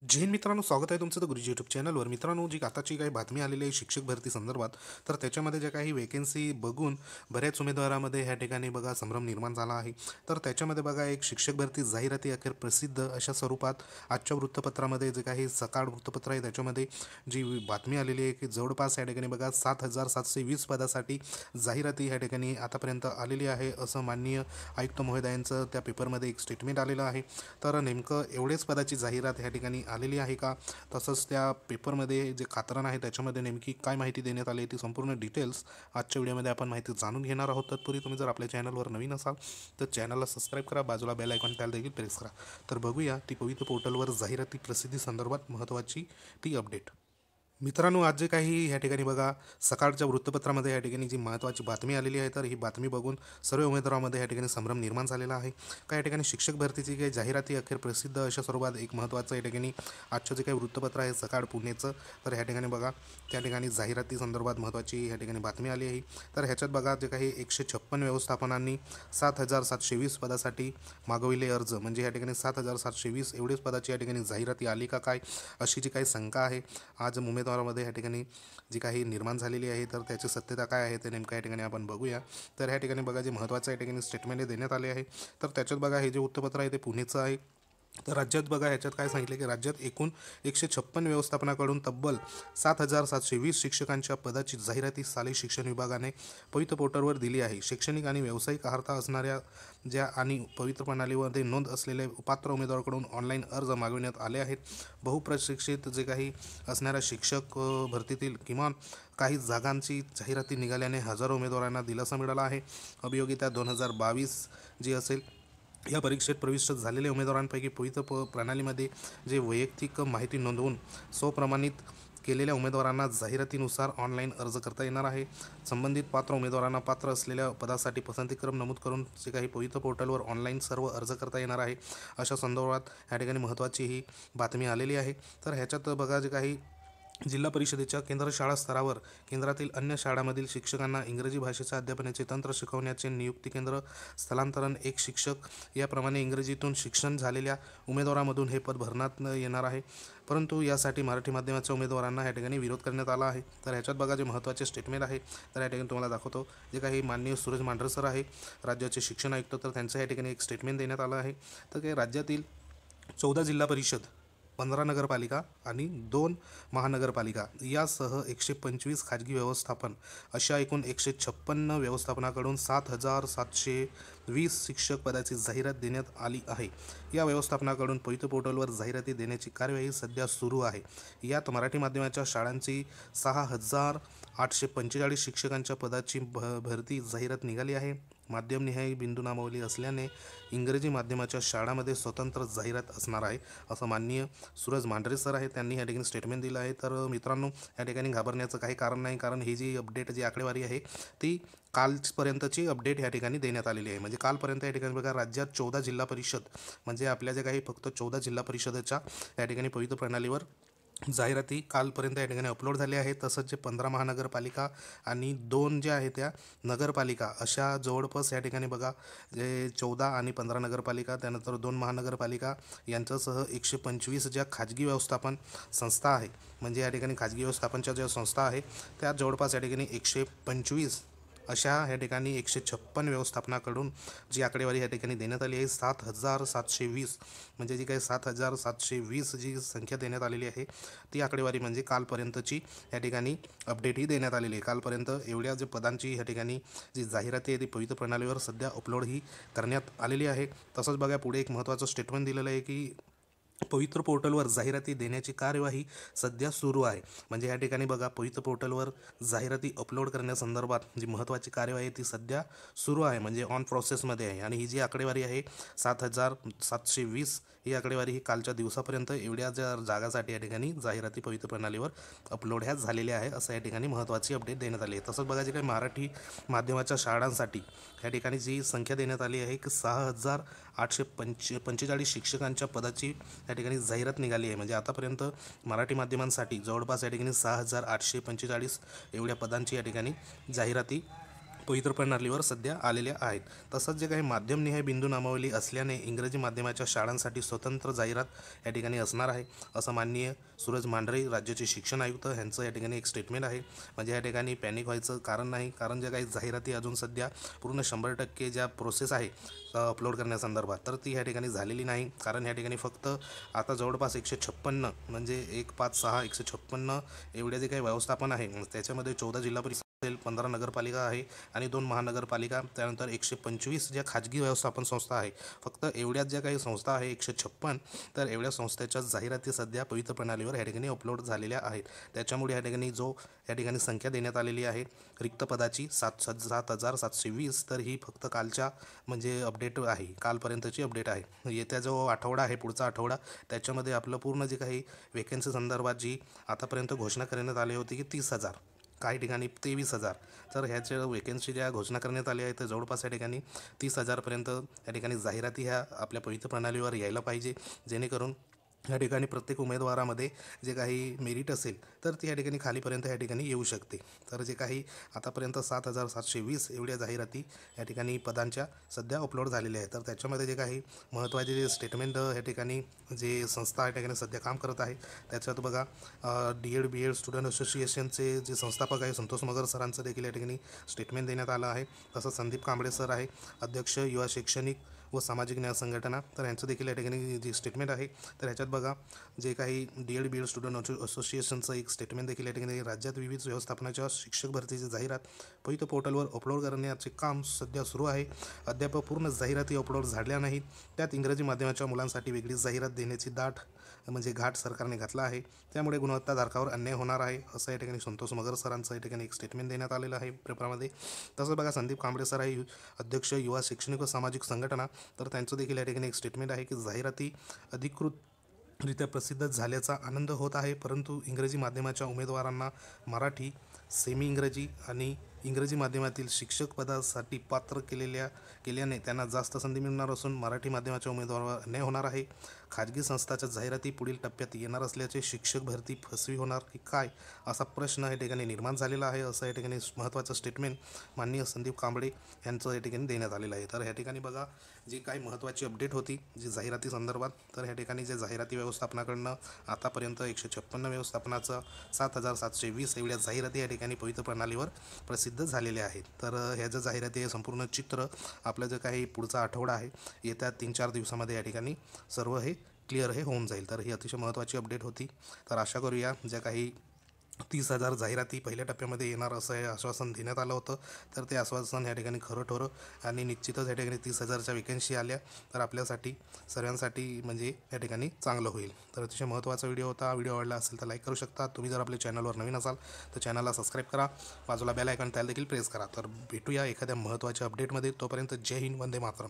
जय हिंद मित्रांनो, स्वागत आहे तुमचं तर गुरुजी यूट्यूब चॅनलवर. मित्रांनो, जी आताची काही बातमी आलेली आहे शिक्षक भरती संदर्भात, तर त्याच्यामध्ये ज्या काही वेकेन्सी बघून बऱ्याच उमेदवारामध्ये ह्या ठिकाणी बघा संभ्रम निर्माण झाला आहे. तर त्याच्यामध्ये बघा एक शिक्षक भरती जाहिराती अखेर प्रसिद्ध अशा स्वरूपात आजच्या वृत्तपत्रामध्ये जे काही सकाळ वृत्तपत्र आहे त्याच्यामध्ये जी बातमी आलेली आहे की जवळपास या ठिकाणी बघा 7,720 पदासाठी जाहिराती ह्या ठिकाणी आतापर्यंत आलेली आहे, असं माननीय आयुक्त महोदयांचं त्या पेपरमध्ये एक स्टेटमेंट आलेलं आहे. तर नेमकं एवढेच पदाची जाहिरात ह्या ठिकाणी आलेली आहे का, तसंच त्या पेपरमध्ये जे कात्रण आहे त्याच्यामध्ये नेमकी काय माहिती देण्यात आली आहे ती संपूर्ण डिटेल्स आजच्या व्हिडिओमध्ये आपण माहिती जाणून घेणार आहोत. तत्पूर्वी तुम्ही जर आपल्या चॅनलवर नवीन असाल तर चॅनलला सबस्क्राईब करा, बाजूला बेल आयकॉन त्याला देखील प्रेस करा. तर बघूया ती पवित्र पोर्टलवर जाहिराती प्रसिद्धी संदर्भात महत्त्वाची ती अपडेट. मित्रांनो, आज जे काही ह्या ठिकाणी बघा सकाळच्या वृत्तपत्रामध्ये या ठिकाणी जी महत्त्वाची बातमी आलेली आहे, तर ही बातमी बघून सर्व उमेदवारांमध्ये या ठिकाणी संभ्रम निर्माण झालेला आहे. का या ठिकाणी शिक्षक भरतीची काही जाहिराती अखेर प्रसिद्ध अशा स्वरूपात एक महत्त्वाचं या ठिकाणी आजचं जे काही वृत्तपत्र आहे सकाळ पुणेचं, तर ह्या ठिकाणी बघा त्या ठिकाणी जाहिराती संदर्भात महत्त्वाची ह्या ठिकाणी बातमी आली आहे. तर ह्याच्यात बघा जे काही 156 व्यवस्थापनांनी 7,720 पदासाठी मागविले अर्ज, म्हणजे या ठिकाणी 7,720 एवढेच पदाची या ठिकाणी जाहिराती आली का काय, अशी जी काही शंका आहे आज उमेदवारामध्ये या ठिकाणी जी काही निर्माण झालेली आहे, तर त्याची सत्यता काय आहे ते नेमकं या ठिकाणी आपण बघूया. तर ह्या ठिकाणी बघा जे महत्त्वाचं या ठिकाणी स्टेटमेंट देण्यात आले आहे, तर त्याच्यात बघा हे जे वृत्तपत्र आहे ते पुणेचं आहे. तर राज्यात बघा ह्याच्यात काय सांगितलं की राज्यात एकूण 156 व्यवस्थापनाकडून तब्बल 7,720 शिक्षकांच्या पदाची जाहिराती साली शिक्षण विभागाने पवित्र पोर्टलवर दिली आहे. शैक्षणिक आणि व्यावसायिक अर्हता असणाऱ्या ज्या आणि पवित्र प्रणालीमध्ये नोंद असलेल्या पात्र उमेदवाराकडून ऑनलाईन अर्ज मागविण्यात आले आहेत. बहुप्रशिक्षित जे काही असणाऱ्या शिक्षक भरतीतील किमान काही जागांची जाहिराती निघाल्याने हजारो उमेदवारांना दिलासा मिळाला आहे. अभियोगिता 2022 जी असेल या परीक्षेत प्रविष्ट झालेल्या उमेदवारांपैकी पवित्र प्रणालीमध्ये जे वैयक्तिक माहिती नोंदवून स्वप्रमाणित केलेल्या उमेदवारांना जाहिरातीनुसार ऑनलाईन अर्ज करता येणार आहे. संबंधित पात्र उमेदवारांना पात्र असलेल्या पदासाठी पसंतीक्रम नमूद करून जे काही पवित्र पोर्टलवर ऑनलाईन सर्व अर्ज करता येणार आहे, अशा संदर्भात या ठिकाणी महत्त्वाची ही बातमी आलेली आहे. तर ह्याच्यात बघा जे काही जिल्हा परिषदेच्या केंद्र शाळा स्तरावर केंद्रातील अन्य शाळांमधील शिक्षकांना इंग्रजी भाषेच्या अध्यापनाचे तंत्र शिकवण्याचे नियुक्ती केंद्र स्थलांतरण एक शिक्षक याप्रमाणे इंग्रजीतून शिक्षण झालेल्या उमेदवारामधून हे पद भरण्यात येणार आहे. परंतु यासाठी मराठी माध्यमाच्या उमेदवारांना या ठिकाणी विरोध करण्यात आला आहे. तर ह्याच्यात बघा जे महत्त्वाचे स्टेटमेंट आहे, तर या ठिकाणी तुम्हाला दाखवतो. जे काही माननीय सुरेश मांढरे सर आहे राज्याचे शिक्षण आयुक्त, तर त्यांचं या ठिकाणी एक स्टेटमेंट देण्यात आलं आहे. तर काही राज्यातील 14 जिल्हा परिषद, 15 नगरपालिका आणि 2 महानगरपालिका यासह 125 खाजगी व्यवस्थापन अशा एकूण 156 व्यवस्थापनाकडून 7,720 शिक्षक पदाची जाहिरात देण्यात आली आहे. या व्यवस्थापनाकडून पवित्र पोर्टलवर जाहिराती देण्याची कार्यवाही सध्या सुरू आहे. यात मराठी माध्यमाच्या शाळांची 6,845 शिक्षकांच्या पदाची भरती जाहिरात निघाली आहे. माध्यमनिहाय बिंदूनामावली असल्याने इंग्रजी माध्यमाच्या शाळांमध्ये स्वतंत्र जाहिरात असणार आहे, असं माननीय सूरज मांढरे सर आहे त्यांनी या ठिकाणी स्टेटमेंट दिलं आहे. तर मित्रांनो, या ठिकाणी घाबरण्याचं काही कारण नाही, कारण ही जी अपडेट जी आकडेवारी आहे ती कालपर्यंतची अपडेट या ठिकाणी देण्यात आलेली आहे. म्हणजे कालपर्यंत या ठिकाणी बघा राज्यात 14 जिल्हा परिषद, म्हणजे आपल्या ज्या काही फक्त 14 जिल्हा परिषदेच्या या ठिकाणी पवित्र प्रणालीवर जाहिराती कालपर्यंत या ठिकाणी अपलोड झाले आहेत. तसंच जे 15 महानगरपालिका आणि 2 ज्या आहेत त्या नगरपालिका, अशा जवळपास या ठिकाणी बघा जे 14 आणि 15 नगरपालिका, त्यानंतर 2 महानगरपालिका यांच्यासह 125 ज्या खाजगी व्यवस्थापन संस्था आहे, म्हणजे या ठिकाणी खाजगी व्यवस्थापनच्या ज्या संस्था आहे त्या जवळपास या ठिकाणी 125 अशा ह्या ठिकाणी 156 व्यवस्थापनाकडून जी आकडेवारी या ठिकाणी देण्यात आली आहे 7,720, म्हणजे जी काही 7,720 जी संख्या देण्यात आलेली आहे ती आकडेवारी म्हणजे कालपर्यंतची या ठिकाणी अपडेट ही देण्यात आलेली आहे. कालपर्यंत एवढ्या जे पदांची या ठिकाणी जी जाहिराती आहे ती पवित्र प्रणालीवर सध्या अपलोड ही करण्यात आलेली आहे. तसंच बघा पुढे एक महत्त्वाचं स्टेटमेंट दिलेलं आहे की पवित्र पोर्टलवर जाहिराती देण्याची कार्यवाही सध्या सुरू आहे. म्हणजे या ठिकाणी बघा पवित्र पोर्टलवर जाहिराती अपलोड करण्यासंदर्भात जी महत्त्वाची कार्यवाही ती सध्या सुरू आहे, म्हणजे ऑन प्रोसेसमध्ये आहे. आणि ही जी आकडेवारी आहे 7,720 ही आकडेवारी ही कालच्या दिवसापर्यंत एवढ्या ज्या जागासाठी या ठिकाणी जाहिराती पवित्र प्रणालीवर अपलोड ह्या झालेल्या आहे, असं या ठिकाणी महत्त्वाची अपडेट देण्यात आली आहे. तसंच बघा जे काही मराठी माध्यमाच्या शाळांसाठी या ठिकाणी जी संख्या देण्यात आली आहे की 6,845 शिक्षकांच्या पदाची या ठिकाणी जाहिरात निघाली आहे. म्हणजे आतापर्यंत मराठी माध्यमांसाठी जवळपास या ठिकाणी 6,845 एवढ्या पदांची या ठिकाणी जाहिराती पवित्र प्रणालीवर सध्या आलेल्या आहेत. तसंच जे काही माध्यमनिहाय बिंदू नामावली असल्याने इंग्रजी माध्यमाच्या शाळांसाठी स्वतंत्र जाहिरात या ठिकाणी असणार आहे, असं माननीय सूरज मांढरे राज्याचे शिक्षण आयुक्त यांचं या ठिकाणी एक स्टेटमेंट आहे. म्हणजे या ठिकाणी पॅनिक व्हायचं कारण नाही, कारण ज्या काही जाहिराती अजून सध्या पूर्ण 100% ज्या प्रोसेस आहे अपलोड करण्यासंदर्भात तर ती ह्या ठिकाणी झालेली नाही. कारण ह्या ठिकाणी फक्त आता जवळपास 156 म्हणजे 156 156 एवढे जे काही व्यवस्थापन आहे त्याच्यामध्ये 14 जिल्हा परिषद 15 नगरपालिका आहे आणि 2 महानगरपालिका, त्यानंतर 125 ज्या खाजगी व्यवस्थापन संस्था आहे. फक्त एवढ्याच ज्या काही संस्था आहे 156, तर एवढ्या संस्थेच्या जाहिराती सध्या पवित्र प्रणालीवर या ठिकाणी अपलोड झालेल्या आहेत. त्याच्यामुळे या ठिकाणी या ठिकाणी संख्या देण्यात आलेली आहे रिक्त पदाची 7,720, तर ही फक्त कालच्या म्हणजे अपडेट आहे, कालपर्यंतची अपडेट आहे. येत्या जो आठवडा आहे पुढचा आठवडा त्याच्यामध्ये आपलं पूर्ण जे काही वेकेन्सी संदर्भात जी आतापर्यंत घोषणा करण्यात आली होती की 30,000, काही ठिकाणी 23,000, तर ह्याच्या वेकेन्सी ज्या घोषणा करण्यात आल्या आहेत तर जवळपास या ठिकाणी 30,000पर्यंत या ठिकाणी जाहिराती ह्या आपल्या पवित्र प्रणालीवर यायला पाहिजे, जेणेकरून या ठिकाणी प्रत्येक उमेदवारामध्ये जे काही मेरिट असेल तर ती या ठिकाणी खालीपर्यंत या ठिकाणी येऊ शकते. तर जे काही आतापर्यंत 7,720 एवढ्या जाहिराती या ठिकाणी पदांच्या सध्या अपलोड झालेल्या आहेत. तर त्याच्यामध्ये जे काही महत्त्वाचे जे स्टेटमेंट या ठिकाणी जे संस्था या ठिकाणी सध्या काम करत आहे त्याच्यात बघा DED BED स्टुडंट असोसिएशनचे जे संस्थापक आहे संतोष मगर सरांचं देखील या ठिकाणी स्टेटमेंट देण्यात आलं आहे. तसंच संदीप कांबळे सर आहे, अध्यक्ष युवा शैक्षणिक व सामाजिक न्याय संघटना, तर यांचं देखील या ठिकाणी जे स्टेटमेंट आहे तर ह्याच्यात बघा जे काही DED BED स्टुडंट असोसिएशनचं एक स्टेटमेंट देखील या ठिकाणी राज्यात विविध व्यवस्थापनाच्या शिक्षक भरतीची जाहिरात पवित्र पोर्टलवर अपलोड करण्याचे काम सध्या सुरू आहे. अद्याप पूर्ण जाहिराती अपलोड झाल्या नाहीत. त्यात इंग्रजी माध्यमाच्या मुलांसाठी वेगळीच जाहिरात देण्याची घाट सरकारने घातला आहे. त्यामुळे गुणवत्ताधारकावर अन्याय होणार आहे, असं या ठिकाणी संतोष मगर सरांचं या ठिकाणी एक स्टेटमेंट देण्यात आलेलं आहे पेपरामध्ये. तसंच बघा संदीप कांबळे सर आहे, अध्यक्ष युवा शैक्षणिक व सामाजिक संघटना, तर त्यांचं देखील या ठिकाणी एक स्टेटमेंट आहे की जाहिराती अधिकृतरित्या प्रसिद्ध झाल्याचा आनंद होत आहे, परंतु इंग्रजी माध्यमाच्या उमेदवारांना मराठी, सेमी इंग्रजी आणि इंग्रजी माध्यमातील शिक्षक पदासाठी पात्र केल्याने त्यांना जास्त संधी मिळणार असून मराठी माध्यमाच्या उमेदवारावर अन्याय होणार आहे. खाजगी संस्थाच्या जाहिराती पुढील टप्प्यात येणार असल्याचे शिक्षक भरती फसवी होणार की काय असा प्रश्न या ठिकाणी निर्माण झालेला आहे, असं या ठिकाणी महत्त्वाचं स्टेटमेंट माननीय संदीप कांबळे यांचं या ठिकाणी देण्यात आलेलं आहे. तर ह्या ठिकाणी बघा जी काही महत्त्वाची अपडेट होती जी जाहिराती संदर्भात, तर ह्या ठिकाणी जे जाहिराती व्यवस्थापनाकडनं आतापर्यंत 156 व्यवस्थापनाचं 7,720 एवढ्या जाहिराती या ठिकाणी पवित्र प्रणालीवर प्रसिद्ध झालेले आहेत. तर ह्या ज्या जाहिराती आहे संपूर्ण चित्र आपलं जे काही पुढचा आठवडा आहे येत्या 3-4 दिवसामध्ये या ठिकाणी सर्व हे क्लिअर होऊन जाईल. तर ही अतिशय महत्त्वाची अपडेट होती. तर आशा करूया ज्या काही 30,000 जाहिराती पहिल्या टप्प्यामध्ये येणार असं हे आश्वासन देण्यात आलं होतं, तर ते आश्वासन या ठिकाणी खरं ठरं आणि निश्चितच या ठिकाणी 30,000च्या वेकेन्सी आल्या तर आपल्यासाठी सर्वांसाठी म्हणजे या ठिकाणी चांगलं होईल. तर अतिशय महत्त्वाचा व्हिडिओ होता. व्हिडिओ आवडला असेल तर लाईक करू शकता. तुम्ही जर आपल्या चॅनलवर नवीन असाल तर चॅनलला सबस्क्राईब करा, बाजूला बेल आयकॉन त्याला देखील प्रेस करा. तर भेटूया एखाद्या महत्त्वाच्या अपडेटमध्ये. तोपर्यंत जय हिंद, वंदे मातरम.